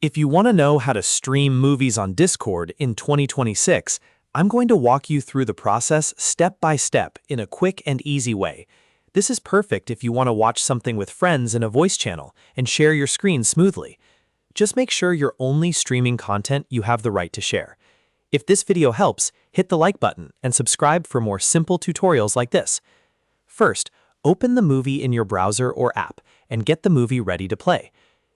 If you want to know how to stream movies on Discord in 2026, I'm going to walk you through the process step by step in a quick and easy way. This is perfect if you want to watch something with friends in a voice channel and share your screen smoothly. Just make sure you're only streaming content you have the right to share. If this video helps, hit the like button and subscribe for more simple tutorials like this. First, open the movie in your browser or app and get the movie ready to play.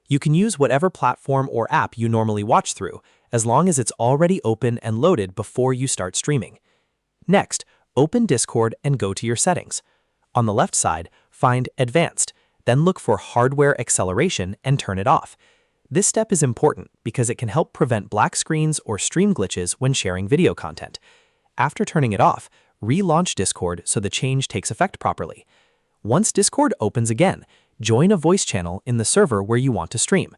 You can use whatever platform or app you normally watch through, as long as it's already open and loaded before you start streaming. Next, open Discord and go to your settings. On the left side, find Advanced, then look for Hardware Acceleration and turn it off. This step is important because it can help prevent black screens or stream glitches when sharing video content. After turning it off, relaunch Discord so the change takes effect properly. Once Discord opens again, join a voice channel in the server where you want to stream.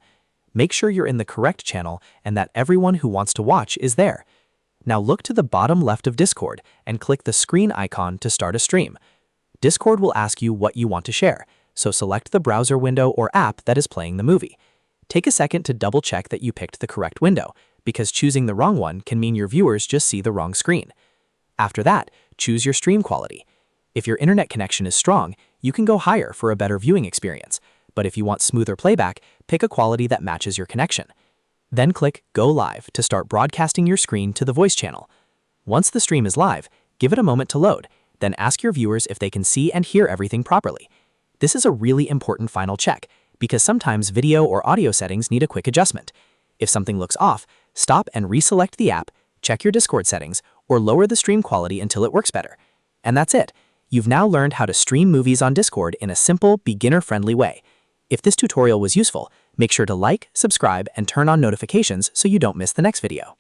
Make sure you're in the correct channel and that everyone who wants to watch is there. Now look to the bottom left of Discord and click the screen icon to start a stream. Discord will ask you what you want to share, so select the browser window or app that is playing the movie. Take a second to double check that you picked the correct window, because choosing the wrong one can mean your viewers just see the wrong screen. After that, choose your stream quality. If your internet connection is strong, you can go higher for a better viewing experience, but if you want smoother playback, pick a quality that matches your connection. Then click Go Live to start broadcasting your screen to the voice channel. Once the stream is live, give it a moment to load, then ask your viewers if they can see and hear everything properly. This is a really important final check, because sometimes video or audio settings need a quick adjustment. If something looks off, stop and reselect the app, check your Discord settings, or lower the stream quality until it works better. And that's it. You've now learned how to stream movies on Discord in a simple, beginner-friendly way. If this tutorial was useful, make sure to like, subscribe, and turn on notifications so you don't miss the next video.